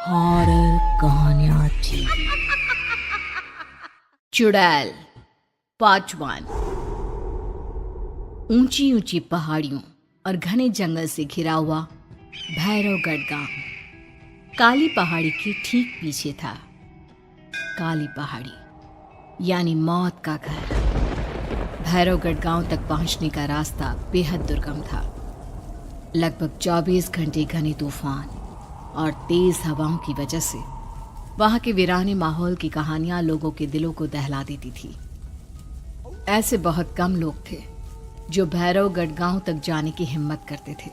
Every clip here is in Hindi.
हॉरर कहानियां थी। चुड़ैल पार्ट 1। ऊंची ऊंची पहाड़ियों और घने जंगल से घिरा हुआ भैरवगढ़ गांव काली पहाड़ी के ठीक पीछे था। काली पहाड़ी यानी मौत का घर। भैरवगढ़ गांव तक पहुंचने का रास्ता बेहद दुर्गम था। लगभग 24 घंटे घने तूफान और तेज हवाओं की वजह से वहां के वीराने माहौल की कहानियां लोगों के दिलों को दहला देती थी। ऐसे बहुत कम लोग थे जो भैरवगढ़ गांव तक जाने की हिम्मत करते थे।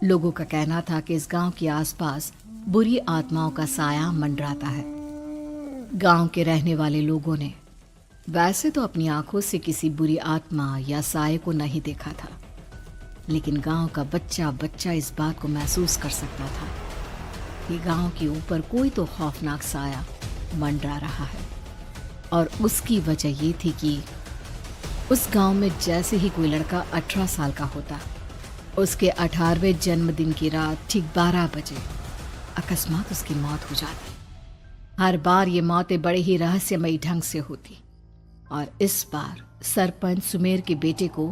लोगों का कहना था कि इस गांव के आसपास बुरी आत्माओं का साया मंडराता है। गांव के रहने वाले लोगों ने वैसे तो अपनी आंखों से किसी बुरी आत्मा या साये को नहीं देखा था, लेकिन गांव का बच्चा बच्चा इस बात को महसूस कर सकता था कि गांव के ऊपर कोई तो खौफनाक साया मंडरा रहा है। और उसकी वजह ये थी कि उस गांव में जैसे ही कोई लड़का 18 साल का होता, उसके 18वें जन्मदिन की रात ठीक 12 बजे अकस्मात उसकी मौत हो जाती। हर बार ये मौतें बड़े ही रहस्यमयी ढंग से होती और इस बार सरपंच सुमेर के बेटे को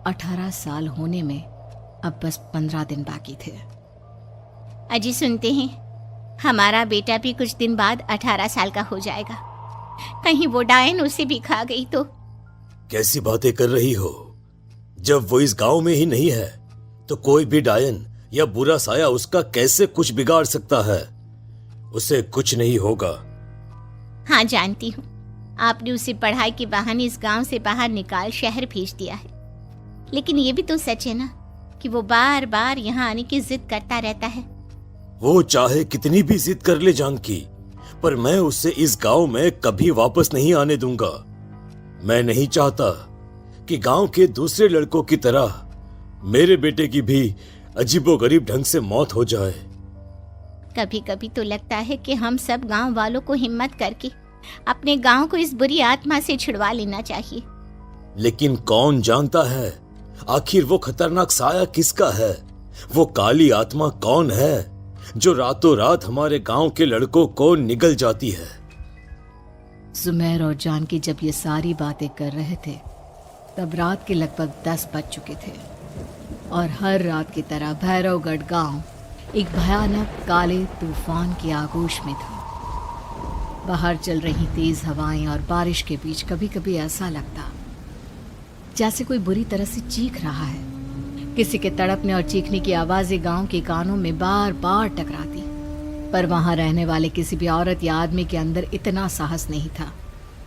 18 साल होने में अब बस 15 दिन बाकी थे। अजी सुनते हैं, हमारा बेटा भी कुछ दिन बाद 18 साल का हो जाएगा। कहीं वो डायन उसे भी खा गई तो। कैसी बातें कर रही हो? जब वो इस गांव में ही नहीं है तो कोई भी डायन या बुरा साया उसका कैसे कुछ बिगाड़ सकता है? उसे कुछ नहीं होगा। हाँ जानती हूँ, आपने उसे पढ़ाई के बहाने इस गांव से बाहर निकाल शहर भेज दिया है, लेकिन ये भी तो सच है ना कि वो बार बार यहाँ आने की जिद करता रहता है। वो चाहे कितनी भी जिद कर ले जानकी, पर मैं उसे इस गांव में कभी वापस नहीं आने दूंगा। मैं नहीं चाहता कि गांव के दूसरे लड़कों की तरह मेरे बेटे की भी अजीबोगरीब ढंग से मौत हो जाए। कभी कभी तो लगता है कि हम सब गांव वालों को हिम्मत करके अपने गांव को इस बुरी आत्मा से छुड़वा लेना चाहिए। लेकिन कौन जानता है आखिर वो खतरनाक साया किसका है? वो काली आत्मा कौन है जो रातों रात हमारे गांव के लड़कों को निगल जाती है? सुमेर और जानकी जब ये सारी बातें कर रहे थे तब रात के लगभग 10 बज चुके थे और हर रात की तरह भैरवगढ़ गांव एक भयानक काले तूफान की आगोश में था। बाहर चल रही तेज हवाएं और बारिश के बीच कभी कभी ऐसा लगता जैसे कोई बुरी तरह से चीख रहा है। किसी के तड़पने और चीखने की आवाजें गांव के कानों में बार बार टकराती, पर वहां रहने वाले किसी भी औरत या आदमी के अंदर इतना साहस नहीं था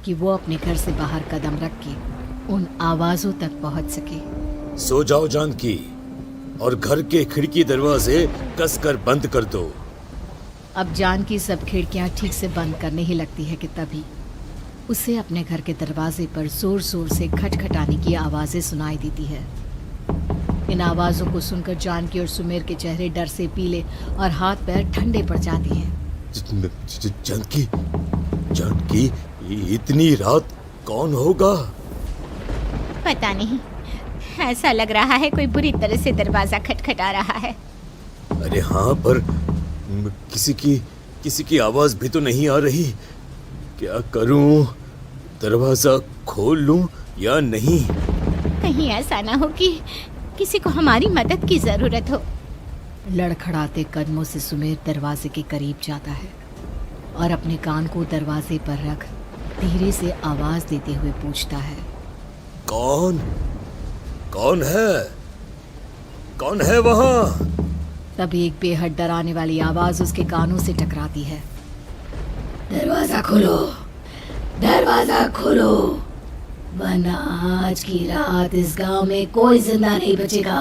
कि वो अपने घर से बाहर कदम रख के उन आवाजों तक पहुंच सके। सो जाओ जानकी और घर के खिड़की दरवाजे कसकर बंद कर दो। अब जानकी सब खिड़कियां ठीक से बंद करने ही लगती है कि तभी उसे अपने घर के दरवाजे पर जोर जोर से खटखटाने की आवाजें सुनाई देती है। इन आवाजों को सुनकर जानकी और सुमेर के चेहरे डर से पीले और हाथ पैर ठंडे पड़ जाते हैं। जानकी, जानकी, इतनी रात कौन होगा? पता नहीं, ऐसा लग रहा है कोई बुरी तरह से दरवाजा खटखटा रहा है। अरे हाँ, पर किसी की आवाज भी तो नहीं आ रही। क्या करूं? दरवाजा खोल लूं या नहीं? कहीं ऐसा ना हो कि किसी को हमारी मदद की जरूरत हो। लड़खड़ाते कदमों से सुमेर दरवाजे के करीब जाता है और अपने कान को दरवाजे पर रख धीरे से आवाज देते हुए पूछता है, कौन कौन है? कौन है वहां? तभी एक बेहद डराने वाली आवाज उसके कानों से टकराती है। दरवाजा खोलो, दरवाजा खोलो, वरना आज की रात इस गांव में कोई जिंदा नहीं बचेगा।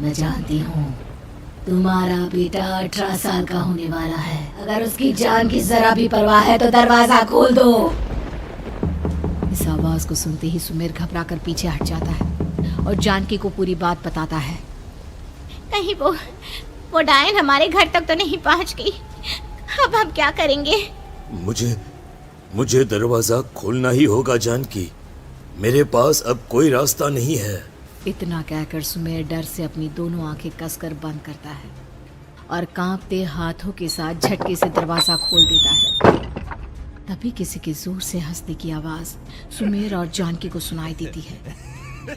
मैं जानती हूँ तुम्हारा बेटा 18 साल का होने वाला है। अगर उसकी जान की जरा भी परवाह है तो दरवाजा खोल दो। इस आवाज को सुनते ही सुमेर घबरा कर पीछे हट जाता है और जानकी को पूरी बात बताता है। कहीं वो डायन हमारे घर तक तो नहीं पहुंच गई? अब हम क्या करेंगे? मुझे दरवाजा खोलना ही होगा जानकी। मेरे पास अब कोई रास्ता नहीं है। इतना कहकर सुमेर डर से अपनी दोनों आंखें कसकर बंद करता है और कांपते हाथों के साथ झटके से दरवाजा खोल देता है। तभी किसी के जोर से हंसने की आवाज सुमेर और जानकी को सुनाई देती है।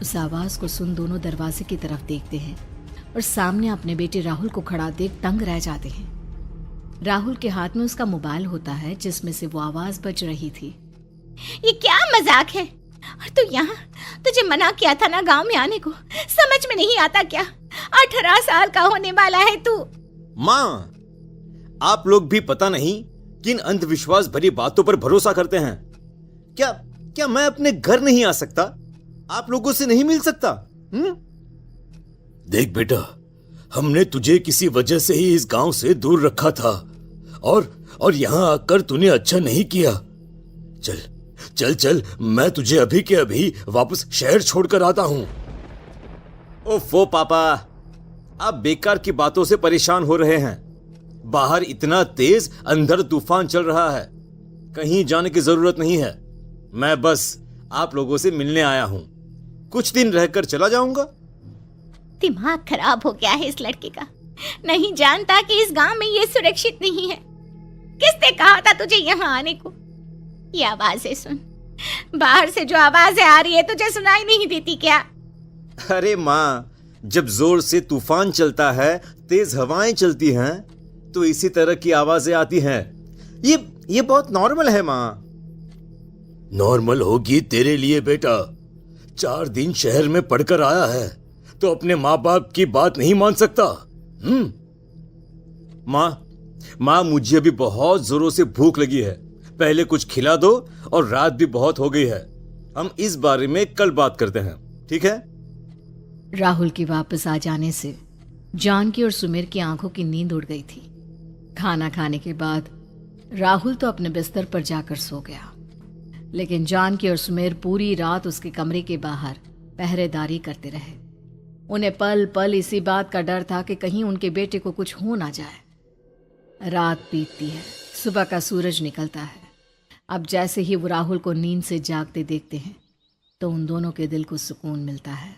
उस आवाज को सुन दोनों दरवाजे की तरफ देखते हैं और सामने अपने बेटे राहुल को खड़ा देख दंग रह जाते हैं। राहुल के हाथ में उसका मोबाइल होता है जिसमें से वो आवाज बज रही थी। ये क्या मजाक है? और तू यहाँ, तुझे मना किया था ना गांव में आने को, समझ में नहीं आता क्या? 18 साल का होने वाला है तू। माँ, आप लोग भी पता नहीं किन अंधविश्वास भरी बातों पर भरोसा करते हैं। क्या मैं अपने घर नहीं आ सकता? आप लोगों से नहीं मिल सकता? देख बेटा, हमने तुझे किसी वजह से ही इस गांव से दूर रखा था और यहां आकर तूने अच्छा नहीं किया। चल चल चल, मैं तुझे अभी के अभी वापस शहर छोड़कर आता हूं। ओफो पापा, आप बेकार की बातों से परेशान हो रहे हैं। बाहर इतना तेज अंधड़ तूफान चल रहा है, कहीं जाने की जरूरत नहीं है। मैं बस आप लोगों से मिलने आया हूं, कुछ दिन रहकर चला जाऊंगा। दिमाग खराब हो गया है इस लड़के का, नहीं जानता कि इस गांव में ये सुरक्षित नहीं है। किसने कहा था तुझे यहाँ आने को? ये आवाजें सुन, बाहर से जो आवाजें आ रही है तुझे सुनाई नहीं देती क्या? अरे माँ, जब जोर से तूफान चलता है, तेज हवाएं चलती हैं, तो इसी तरह की आवाजें आती हैं। ये बहुत नॉर्मल है माँ। नॉर्मल होगी तेरे लिए बेटा। 4 दिन शहर में पढ़कर आया है तो अपने माँ बाप की बात नहीं मान सकता। माँ, मुझे अभी बहुत जोरों से भूख लगी है, पहले कुछ खिला दो, और रात भी बहुत हो गई है। हम इस बारे में कल बात करते हैं, ठीक है? राहुल के वापस आ जाने से जानकी और सुमेर की आंखों की नींद उड़ गई थी। खाना खाने के बाद राहुल तो अपने बिस्तर पर जाकर सो गया, लेकिन जानकी और सुमेर पूरी रात उसके कमरे के बाहर पहरेदारी करते रहे। उन्हें पल पल इसी बात का डर था कि कहीं उनके बेटे को कुछ हो ना जाए। रात बीतती है, सुबह का सूरज निकलता है। अब जैसे ही वो राहुल को नींद से जागते देखते हैं तो उन दोनों के दिल को सुकून मिलता है।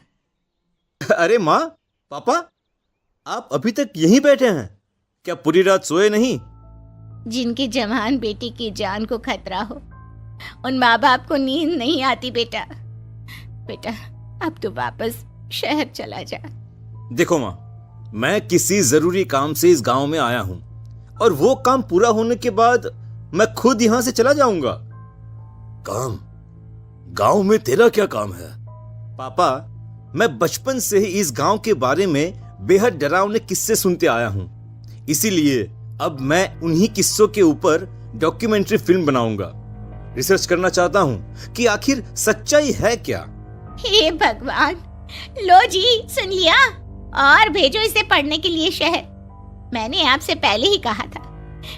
अरे माँ, पापा, आप अभी तक यहीं बैठे हैं? क्या पूरी रात सोए नहीं? जिनकी जवान बेटी की जान को खतरा हो, उन माँ बाप को नींद नहीं आती बेटा। अब तो वापस शहर चला जा। देखो माँ, मैं किसी जरूरी काम से इस गांव में आया हूं, और वो काम पूरा होने के बाद मैं खुद यहां से चला जाऊंगा। काम? गांव में तेरा क्या काम है? पापा, मैं बचपन से ही इस गांव के बारे में बेहद डरावने किस्से सुनते आया हूं, इसीलिए अब मैं उन्हीं किस्सों के ऊपर डॉक्यूमेंट्री फिल्म बनाऊंगा। रिसर्च करना चाहता हूं कि आखिर सच्चाई है क्या। हे भगवान, लो जी, सुन लिया, और भेजो इसे पढ़ने के लिए शहर। मैंने आपसे पहले ही कहा था,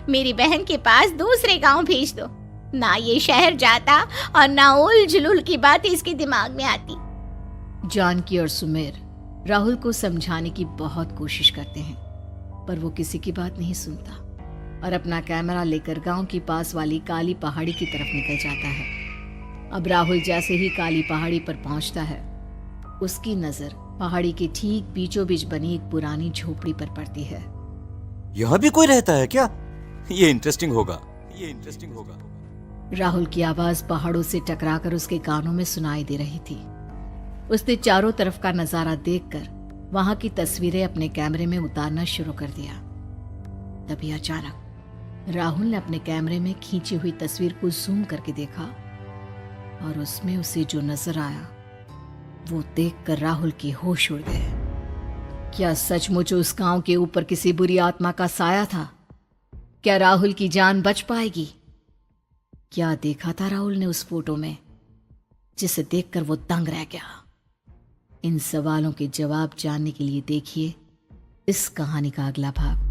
मेरी बहन के पास दूसरे गांव भेज दो। ना ये शहर जाता और ना उल जुलूल की बात इसके दिमाग में आती। जानकी और सुमेर राहुल को समझाने की बहुत कोशिश करते हैं, पर वो किसी की बात नहीं सुनता और अपना कैमरा लेकर गांव की पास वाली काली पहाड़ी की तरफ निकल जाता है। अब राहुल जैसे ही काली पहाड़ी पर पहुंचता है, उसकी नजर पहाड़ी के ठीक बीचों बीच बनी एक पुरानी झोपड़ी पर पड़ती है। यहाँ भी कोई रहता है क्या? ये इंटरेस्टिंग होगा। राहुल की आवाज पहाड़ों से टकराकर उसके कानों में सुनाई दे रही थी। उसने चारों तरफ का नजारा देखकर वहां की तस्वीरें अपने कैमरे में उतारना शुरू कर दिया। तभी अचानक राहुल ने अपने कैमरे में खींची हुई तस्वीर को जूम करके देखा, और उसमें उसे जो नजर आया वो देखकर राहुल की होश उड़ गए। क्या सचमुच उस गांव के ऊपर किसी बुरी आत्मा का साया था? क्या राहुल की जान बच पाएगी? क्या देखा था राहुल ने उस फोटो में जिसे देखकर वो दंग रह गया? इन सवालों के जवाब जानने के लिए देखिए इस कहानी का अगला भाग।